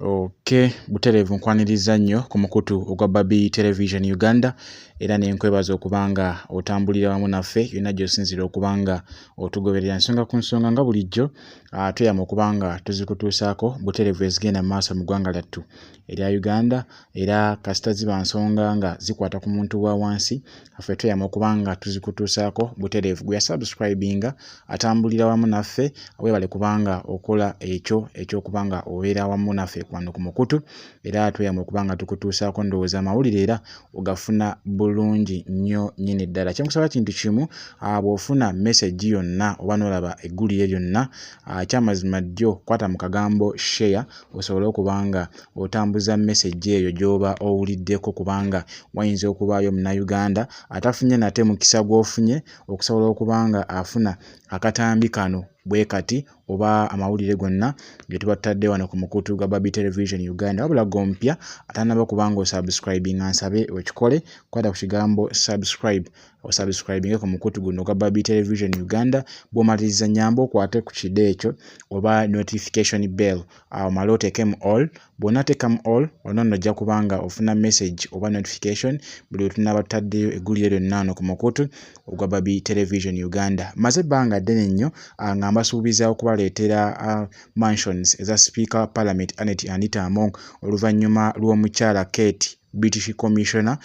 Okay, butereevu nkwaniriza nnyo ku mukutu ogwa Babi Television Uganda era nenkwebaza okubanga otambulira wamu naffe yonna gy'osinzira okubanga otugoberera nsonga ku nsonga nga bulijjo tweyama okubanga tuzikutuusaako butereevu ezigenda mu maaso mu ggwanga lyattu erya Uganda era kasita ziba nsonga nga zikwata ku muntu wa wansi ffe tweyama okubanga tuzikutuusaako butereevu gwe yasubscribinga atambulira wamu naffe weebale kubanga okola ekyo ekyokubanga obeera wamu naffe wano ku mukutu era tweyama okubanga tukutuusaako ndowooza amawulire era ogafuna bulungi nnyo nnyini ddala. Kyenkusaba kintu kimu bw'ofuna message yonna oba n'olaba eggulire lyonna kyamazima ddyo kwata mu kagambo share osobole okubanga otambuza message eyo gy'oba owuliddeko kubanga wayinza okubaayo munnayuganda atafunye nate mukisa gw'ofunye okusobola okubanga afuna akatambi kano bwe kati oba amawulire gonna ge tuba tutadde wano ku mukutu gwa Babi Television Uganda wabula gompya atanaba kubanga osubscribing nsabe okikole kwata ku kigambo subscribe osubscribinge ku mukutu guno gwa Babi Television Uganda bw'omaliriza nyambo okwate ku kide ekyo oba notification bell omale oteekemu all bw'onateekamu all onono ojja kubanga ofuna message oba notification buli lwe tunaba tutaddeyo eggulire lyonna wano ku mukutu ogwa Babi Television Uganda. Maze ebbanga ddene nnyo nga mbasuubiza okubaleetera mansions eza Speaker of Parliament Anita Among oluvannyuma lw'omukyala Kate British Commissioner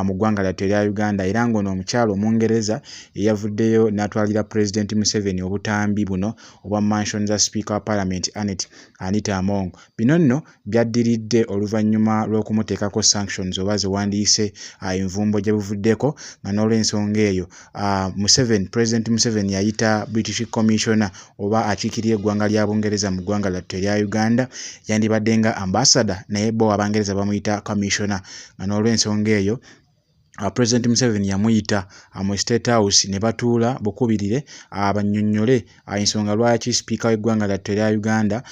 mu ggwanga lyattu erya Uganda era ng'ono omukyala Omungereza eyavuddeyo n'atwalira President Museveni obutambi buno obwa mansion za Speaker of Parliament Anita Among. Bino nno byaddiridde oluvannyuma lw'okumuteekako sanctions oba ze wandiise envumbo gye buvuddeko nga n'olw'ensonga eyo President Museveni yayita British Commissioner oba akiikirira eggwanga lya Bungereza mu ggwanga lyattu erya Uganda yandibadde nga ambassador naye bo Abangereza bamuyita commissioner nga n'olw'ensonga eyo President Museveni yamuyita mu State House ne batuula bukubirire abannyonnyole ensonga lwaki Speaker w'eggwanga lyattu erya Uganda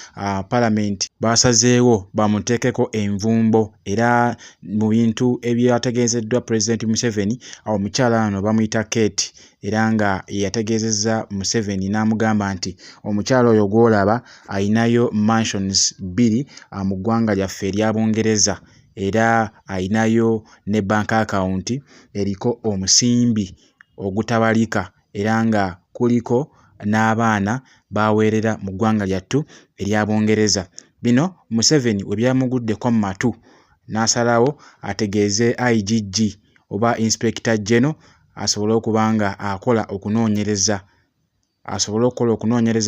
Parliament basazeewo bamuteekeko envumbo era mu bintu ebyategeezeddwa President Museveni omukyala wano bamuyita Kate era nga yategeezezza Museveni n'amugamba nti omukyala oyo gw'olaba ayinayo mansions 2 mu ggwanga lyaffe erya Bungereza era ayinayo ne bank account eriko omusimbi ogutabalika era nga kuliko n'abaana baweerera mu ggwanga lyattu erya Bungereza. Bino Museveni we byamuguddeko mu matu n'asalawo ategeeze IGG oba Inspector General asobole okubanga akola okunoonyereza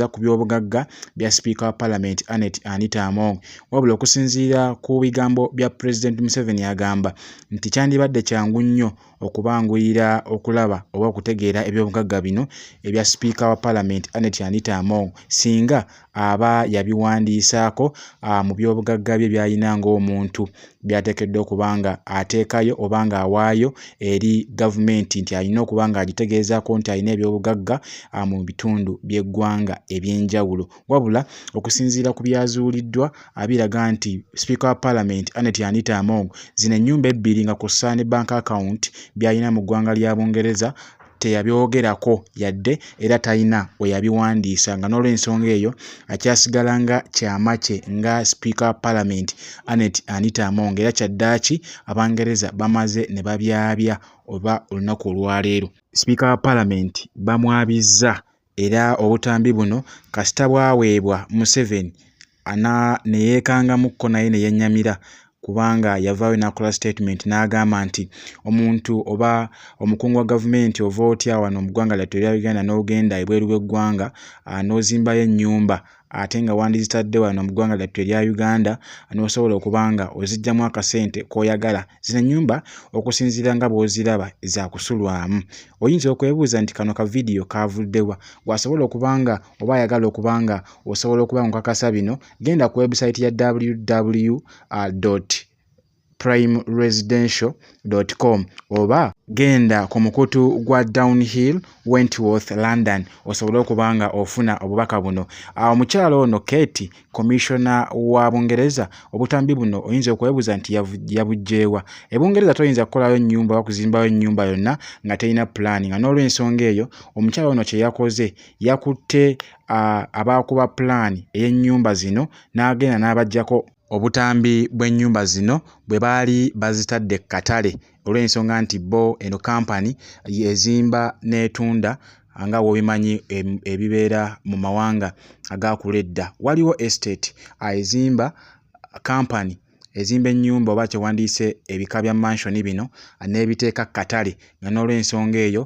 ku by'obugagga bya Speaker of Parliament Anita Among. Wabula okusinziira ku bigambo bya President Museveni agamba nti kyandibadde kyangu nnyo okubanguyira okulaba oba okutegeera eby'obugagga bino ebya Speaker wa Parliament Anita Among singa aba yabiwandiisaako mu by'obugagga bye by'ayina ng'omuntu byateekeddwa okubanga ateekayo oba nga awaayo eri gavumenti nti alina okubanga agitegeezaako nti alina eby'obugagga mu bitundu by'eggwanga eby'enjawulo. Wabula okusinziira ku byazuuliddwa biraga nti Speaker wa Parliament Anita Among zino ennyumba 2 nga kw'ossa ne bank account by'alina mu ggwanga lya Bungereza teyabyogerako yadde era talina we yabiwandiisa nga n'olw'ensonga eyo akyasigala nga kyamake nga Speaker of Parliament Anita Among era kyaddaaki Abangereza bamaze ne babyabya oba olunaku olwaleero. Speaker wa Parliament bamwabizza era obutambi buno kasita bwaweebwa Museveni ne yeekangamukko naye ne yennyamira kubanga yavaayo n'akola statement n'agamba nti omuntu oba omukungu wa gavumenti ova otya wano mu ggwanga lyattu erya Uganda n'ogenda ebweru w'eggwanga n'ozimbayo ennyumba ate nga wandizitadde wano mu ggwanga lyattu erya Uganda n'osobola okubanga oziggyamu akasente k'oyagala. Zino ennyumba okusinziira nga bw'oziraba za kusulwamu. Oyinza okwebuuza nti kano ka video kavuddewa bw'asobola okubanga oba ayagala okubanga osobola okubanga okakasa bino genda ku website ya www.primeresidential.com oba genda ku mukutu gwa Downhill Wentworth London osobole okubanga ofuna obubaka buno. Omukyala ono Kate Commissioner wa Bungereza obutambi buno oyinza okwebuuza nti yabugjeewa. Ebungereza toyinza kukolayo nnyumba oba kuzimbayo nnyumba yonna nga terina plan nga n'olw'ensonga eyo omukyala ono kye yakoze yakutte abaakuba plan ey'ennyumba zino n'agenda n'abaggyako obutambi bw'ennyumba zino bwe baali bazitadde katale olw'ensonga nti bo eno kampani ezimba n'etunda nga bw'obimanyi ebibeera mu mawanga agakula edda. Waliwo estate ezimba kampani ezimba ennyumba oba kyewandiise ebika bya mansion bino n'ebiteeka katale nga n'olw'ensonga eyo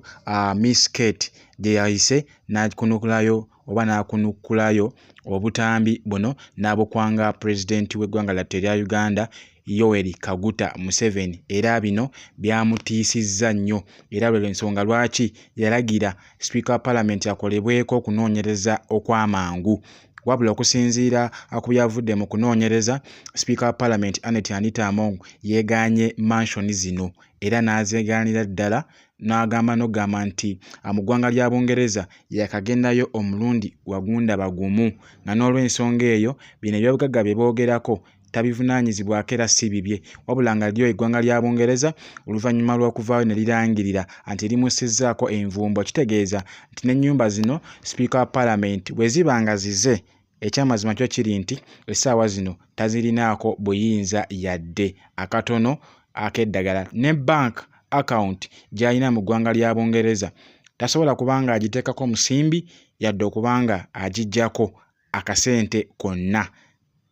Miss Kate gye yayise n'akunukulayo oba n'akunukulayo obutambi buno n'abukwanga pulezidenti w'eggwanga lyattu erya Uganda Yoweri Kaguta Museveni, era bino byamutiisizza nnyo era lw'ensonga lwaki yalagira Speaker wa Parliament akolebweko okunoonyereza okw'amangu. Wabula okusinziira ku byavudde mu kunoonyereza, Speaker wa Parliament Anet Anita Among yeegaanye mansion zino era n'azeegaanira ddala n'agamba nti mu ggwanga lya Bungereza yakagendayo omulundi wagunda bagumu nga n'olw'ensonga eyo bino ebyobugagga bye boogerako tabivunaanyizibwako era si bibye, wabula nga lyo eggwanga lya Bungereza oluvannyuma lw'okuvaayo ne lirangirira nti limusizzaako envumbo, kitegeeza nti n'ennyumba zino Speaker wa Parliament bwe ziba nga zize, ekyamazima kyo kiri nti essaawa zino tazirinaako buyinza yadde akatono ak'eddagala. Ne bank account gy'alina mu ggwanga lya Bungereza tasobola kubanga agiteekako omusimbi yadde okubanga agiggyako akasente konna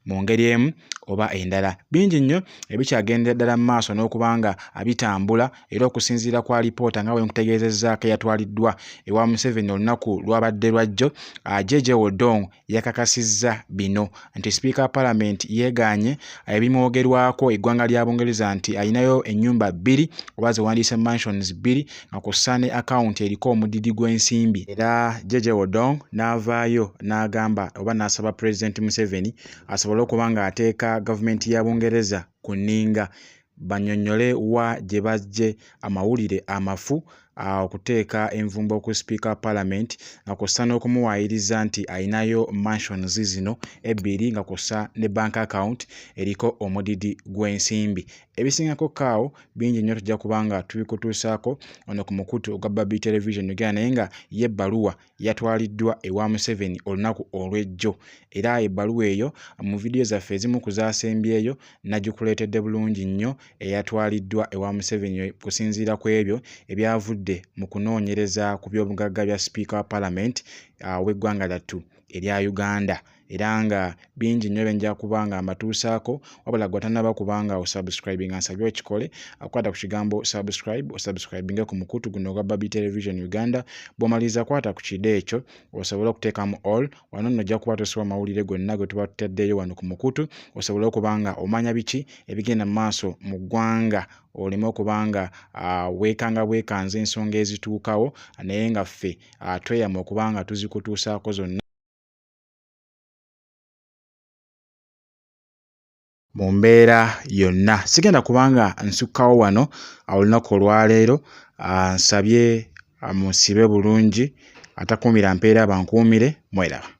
mu ngeri emu oba endala. Bingi nnyo ebikyagendera ddala mu maaso n'okubanga bitambula era okusinziira kwa alipoota nga bwe nkutegeezezzaako eyatwaliddwa ewa Museveni olunaku lwabadde lwajjo, Jeje Odong yakakasizza bino nti Speaker wa Parliament yeegaanye ebimwogerwako eggwanga lya Bungereza nti ayinayo ennyumba 2 oba zewandiise mansions 2 nga kw'ossa ne account eriko omudidi gw'ensimbi. Era Jeje Odong n'avaayo n'agamba oba n'asaba President Museveni asobole okuba nga ateeka gavumenti ya Bungereza ku nninga bannyonnyole wa gye bajje amawulire amafu okuteeka envumbo ku Speaker wa Parliament nga kw'ossa n'okumuwaayiriza nti ayinayo mansions zino 2 nga kw'ossa ne bank account eriko omudidi gw'ensimbi. Ebisingako kaawo bingi nnyo tujja kubanga tubikutuusaako ono ku mukutu ogwa Babi Television Uganda, naye nga y'ebbaluwa yatwaliddwa ewa Museveni olunaku olw'ejjo, era ebbaluwa eyo mu vidiyo zaffe ezimu kuzaasembyeyo nagikuleetedde bulungi nnyo eyatwaliddwa ewa Museveni kusinziira ku ebyo ebyavudde mu kunoonyereza ku by'obugagga bya Speaker wa Parliament w'eggwanga lyattu erya Uganda. Era nga bingi nnyo benja kubanga mbatuusaako, wabula gwe tannaba kubanga osubscribing nsabye okikole, akwata ku kigambo osubscribinge ku mukutu guno ogwa Babi Television Uganda. Bw'omaliriza kwata ku kide ekyo osobole okuteekamu all, wano nno ojja kuba tosoma amawulire gonna ge tuba tutaddeyo wano ku mukutu, osobole okubanga omanya biki ebigenda mu maaso mu ggwanga, oleme okubanga weekanga bwekanze ensonga ezituukawo, naye nga ffe tweyama okubanga tuzikutuusaako zonna mu mbeera yonna. Sigenda kubanga nsukkawo wano olunaku olwaleero, nsabye musibe bulungi, atakuumira mpeera bankuumire, mweraba.